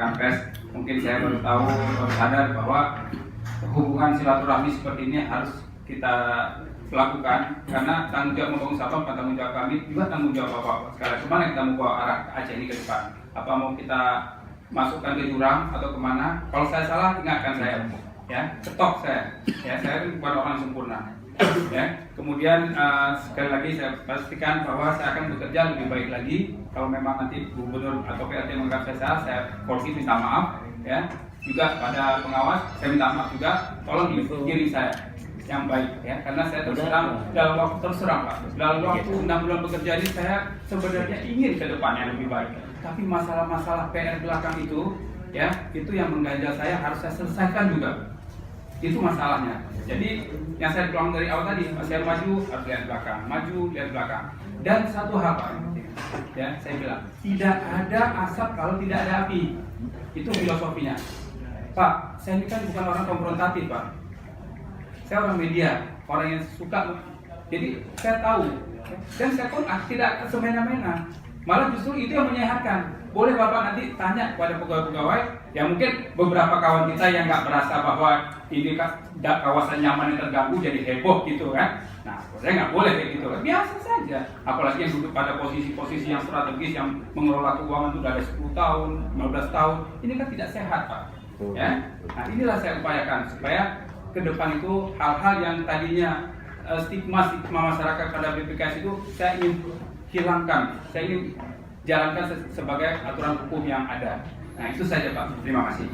rekan pers, mungkin saya baru tahu, baru sadar bahwa hubungan silaturahmi seperti ini harus kita lakukan, karena tanggung jawab membangun Sabang bukan tanggung jawab kami, juga tanggung jawab Bapak. Sekarang kemana kita mau bawa arah Aceh ini ke depan? Apa mau kita masukkan ke jurang atau kemana? Kalau saya salah, ingatkan saya, ya, ketok saya, ya, saya bukan orang yang sempurna. Ya, kemudian sekali lagi saya pastikan bahwa saya akan bekerja lebih baik lagi. Kalau memang nanti gubernur atau PLT menganggap saya salah, saya polisi minta maaf, ya. Juga pada pengawas saya minta maaf juga, tolong diri saya yang baik, ya, karena saya terserang dalam waktu Pak, dalam waktu 6 bulan bekerja ini saya sebenarnya ingin ke depannya lebih baik, tapi masalah-masalah PR belakang itu, ya, itu yang mengganjal saya, harus saya selesaikan juga. Itu masalahnya. Jadi yang saya bilang dari awal tadi, saya maju harus lihat belakang, maju lihat belakang. Dan satu hal Pak, ya, saya bilang tidak ada asap kalau tidak ada api. Itu filosofinya. Pak, saya ini kan bukan orang konfrontatif Pak. Saya orang media, orang yang suka. Jadi saya tahu dan saya pun tidak semena-mena. Malah justru itu yang menyehatkan. Boleh Bapak nanti tanya kepada pegawai-pegawai, ya mungkin beberapa kawan kita yang nggak merasa bahwa ini kawasan nyaman yang terganggu jadi heboh gitu kan. Nah, saya nggak boleh kayak gitu kan. Biasa saja. Apalagi yang duduk pada posisi-posisi yang strategis, yang mengelola keuangan itu dari 10 tahun, 15 tahun. Ini kan tidak sehat Pak. Ya. Nah, inilah saya upayakan supaya ke depan itu hal-hal yang tadinya stigma masyarakat pada BPKS itu saya ingin hilangkan, saya ingin jalankan sebagai aturan hukum yang ada. Nah, itu saja Pak, terima kasih.